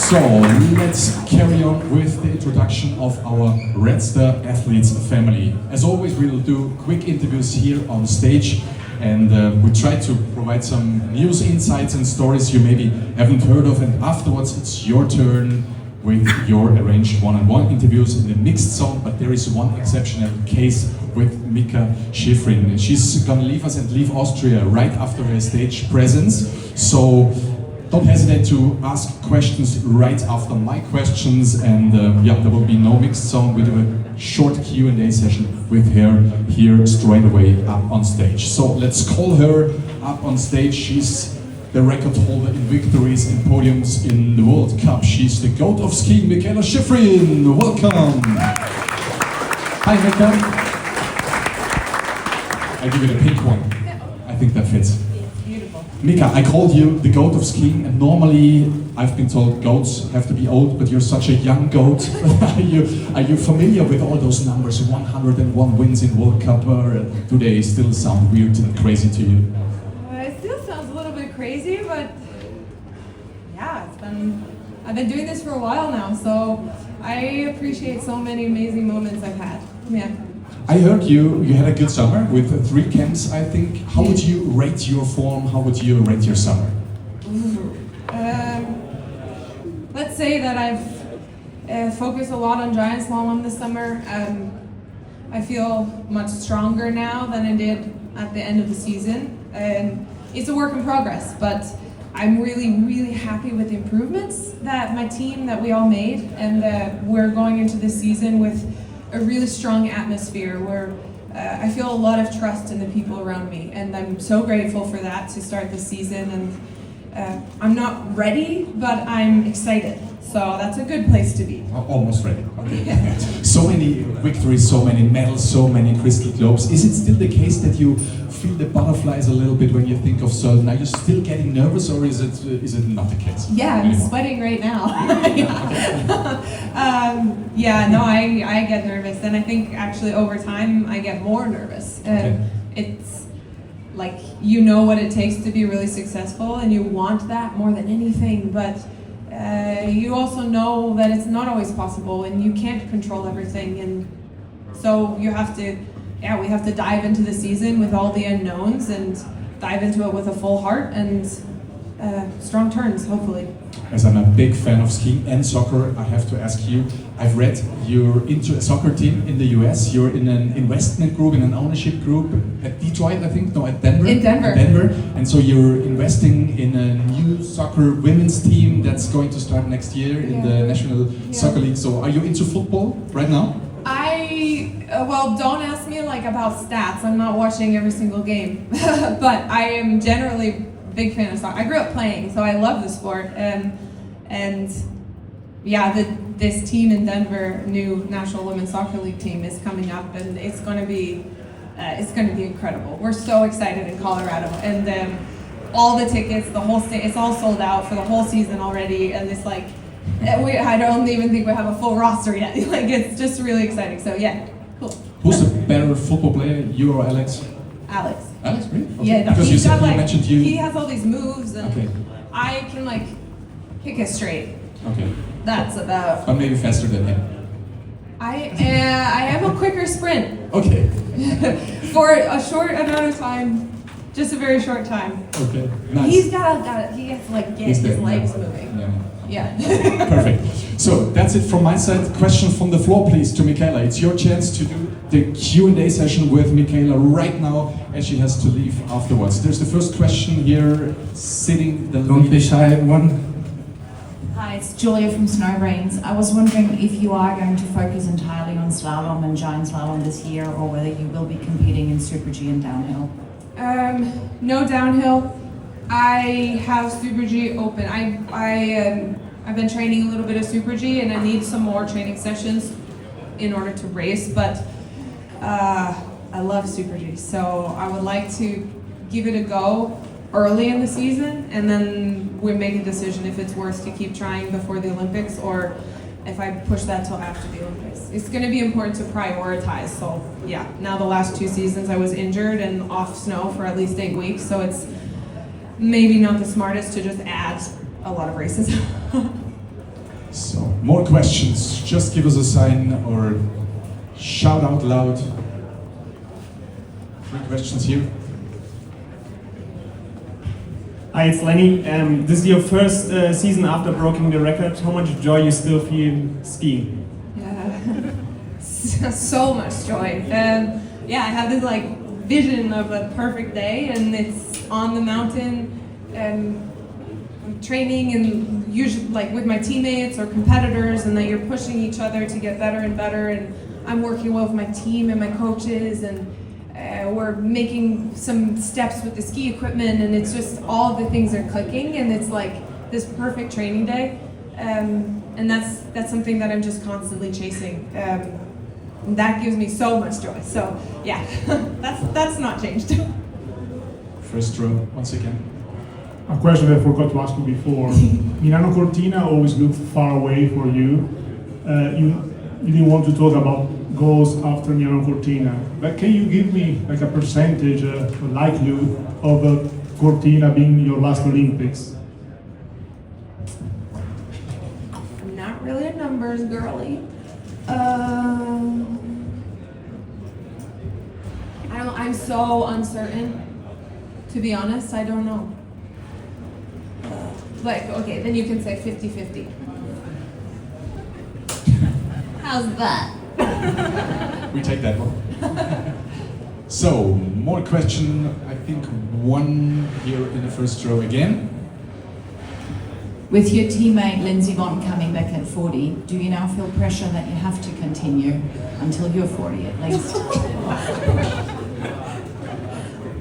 So let's carry on with the introduction of our Red Star Athletes family. As always, we will do quick interviews here on stage, and we try to provide some news, insights and stories you maybe haven't heard of, and afterwards it's your turn with your arranged one-on-one interviews in the mixed zone. But there is one exceptional case with Mikaela Shiffrin. She's gonna leave us and leave Austria right after her stage presence. So don't hesitate to ask questions right after my questions, and yeah, there will be no mixed zone. We do a short Q&A session with her here straight away up on stage. So let's call her up on stage. She's the record holder in victories and podiums in the World Cup. She's the GOAT of skiing, Mikaela Shiffrin. Welcome. Hi, Mika. I give you the pink one. I think that fits. Mika, I called you the GOAT of skiing, and normally I've been told goats have to be old, but you're such a young goat. Are you familiar with all those numbers? 101 wins in World Cup. Do they still sound weird and crazy to you? It still sounds a little bit crazy, but yeah, I've been doing this for a while now, so I appreciate so many amazing moments I've had. Yeah. I heard you had a good summer with 3 camps, I think. How would you rate your form? How would you rate your summer? Let's say that I've focused a lot on giant slalom this summer. I feel much stronger now than I did at the end of the season. And it's a work in progress, but I'm really, really happy with the improvements that my team, that we all made, and that we're going into this season with a really strong atmosphere where I feel a lot of trust in the people around me, and I'm so grateful for that to start the season. And I'm not ready, but I'm excited, so that's a good place to be. Almost ready. Okay. Yeah. So many victories, so many medals, so many crystal globes. Is it still the case that you feel the butterflies a little bit when you think of Sölden? Are you still getting nervous, or is it not the case? Yeah, I'm sweating right now. Yeah, no, I get nervous, and I think actually over time I get more nervous. It's like, you know what it takes to be really successful, and you want that more than anything, but you also know that it's not always possible, and you can't control everything, and so you have to, we have to dive into the season with all the unknowns and dive into it with a full heart and strong turns, hopefully. As I'm a big fan of skiing and soccer, I have to ask you, I've read you're into a soccer team in the US, you're in an investment group, in an ownership group at Detroit, I think, no, at Denver? In Denver. And so you're investing in a new soccer women's team that's going to start next year in the National Soccer League. So are you into football right now? Well, don't ask me like about stats. I'm not watching every single game, but I am generally a big fan of soccer. I grew up playing, so I love the sport. And yeah, this team in Denver, new National Women's Soccer League team, is coming up, and it's going to be incredible. We're so excited in Colorado, and all the tickets, the whole state, it's all sold out for the whole season already, and it's like, I don't even think we have a full roster yet. Like, it's just really exciting. So yeah, cool. Who's the better football player, you or Alex? Alex. Alex, really? Okay. Yeah, no, because you mentioned you. He has all these moves, and I can like kick it straight. Okay. That's about. But maybe faster than him. I am a quicker sprint. Okay. For a short amount of time, just a very short time. Okay. Nice. He has to like get his legs moving. Yeah. Perfect. So that's it from my side. Question from the floor, please, to Mikaela. It's your chance to do the Q&A session with Mikaela right now, as she has to leave afterwards. There's the first question here, sitting. Don't be shy, everyone. Hi, it's Julia from Snowbrains. I was wondering if you are going to focus entirely on slalom and giant slalom this year, or whether you will be competing in Super G and downhill. No downhill. I have Super G open. I've been training a little bit of Super G, and I need some more training sessions in order to race, but I love Super G, so I would like to give it a go early in the season, and then we make a decision if it's worth to keep trying before the Olympics, or if I push that till after the Olympics. It's going to be important to prioritize, so yeah, now the last 2 seasons I was injured and off snow for at least 8 weeks, so it's maybe not the smartest to just add a lot of races. More questions, just give us a sign or shout out loud. 3 questions here. Hi, it's Lenny. This is your first season after breaking the record. How much joy you still feel skiing? Yeah, so much joy. Yeah, I have this like vision of a perfect day, and it's on the mountain. I'm training and usually like with my teammates or competitors, and that you're pushing each other to get better and better. And I'm working well with my team and my coaches, and we're making some steps with the ski equipment, and it's just all the things are clicking, and it's like this perfect training day, and that's something that I'm just constantly chasing. And that gives me so much joy. So yeah, that's not changed. First row, once again. A question I forgot to ask you before. Milano Cortina always looked far away for you. You didn't want to talk about goals after Milano Cortina, but can you give me like a percentage, a likelihood of Cortina being your last Olympics? I'm not really a numbers girly. I'm so uncertain. To be honest, I don't know. Like, okay, then you can say 50-50. How's that? We take that one. So, more question, I think one here in the first row again. With your teammate Lindsey Vonn coming back at 40, do you now feel pressure that you have to continue until you're 40 at least?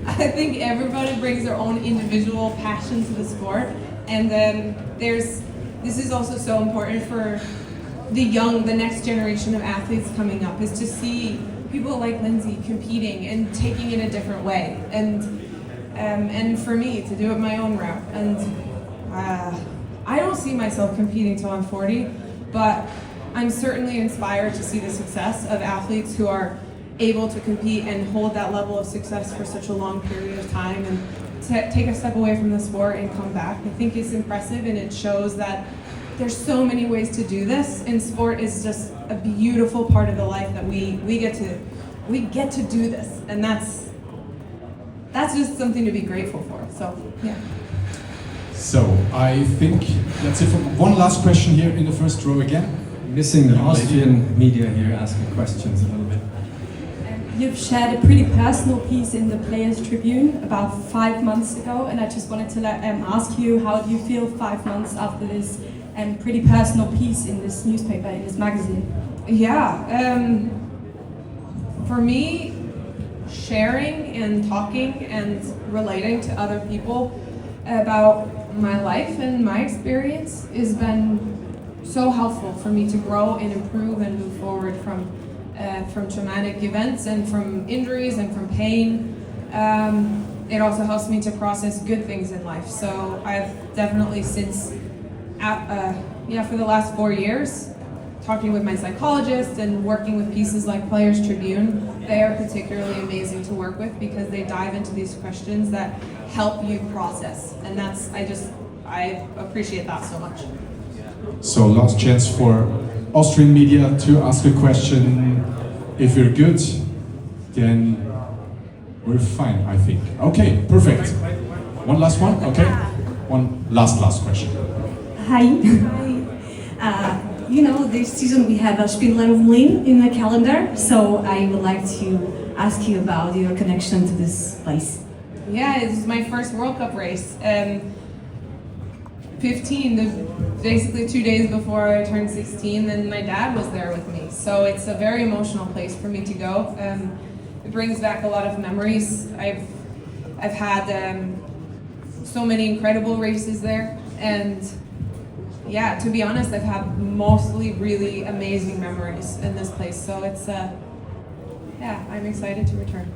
I think everybody brings their own individual passion to the sport, and then this is also so important for the next generation of athletes coming up, is to see people like Lindsey competing and taking it a different way, and for me to do it my own route. And I don't see myself competing till I'm 40, but I'm certainly inspired to see the success of athletes who are able to compete and hold that level of success for such a long period of time, and to take a step away from the sport and come back. I think it's impressive, and it shows that there's so many ways to do this, and sport is just a beautiful part of the life that we get to do this, and that's just something to be grateful for. So yeah. So, I think that's it. One last question here in the first row again. Missing the Austrian media here asking questions a little bit. You've shared a pretty personal piece in the Players Tribune about 5 months ago, and I just wanted to ask you, how do you feel 5 months after this pretty personal piece in this newspaper, in this magazine? Yeah, for me, sharing and talking and relating to other people about my life and my experience has been so helpful for me to grow and improve and move forward from traumatic events and from injuries and from pain. It also helps me to process good things in life. So I've definitely for the last 4 years, talking with my psychologist and working with pieces like Players Tribune, they are particularly amazing to work with because they dive into these questions that help you process. And I appreciate that so much. So, last chance for Austrian media to ask a question. If you're good, then we're fine, I think. Okay, perfect. One last one, okay? One last question. Hi. This season we have a Spindler of Lynn in the calendar, so I would like to ask you about your connection to this place. Yeah, it's my first World Cup race. 15, basically 2 days before I turned 16, then my dad was there with me. So it's a very emotional place for me to go. It brings back a lot of memories. I've had so many incredible races there, and yeah, to be honest, I've had mostly really amazing memories in this place. So it's I'm excited to return.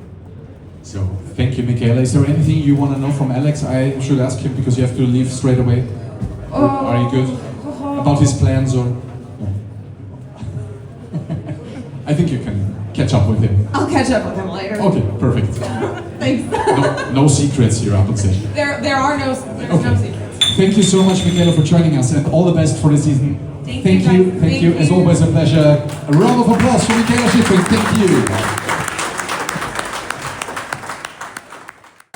So, thank you, Mikaela. Is there anything you want to know from Alex? I should ask him because you have to leave straight away. Are you good about his plans or? No. I think you can catch up with him. I'll catch up with him later. Okay, perfect. Thanks. No secrets here, I would say. There's no secrets. Thank you so much, Mikaela, for joining us, and all the best for the season. Thank you, guys. Thank you. As always, a pleasure. A round of applause for Mikaela Shiffrin. Thank you.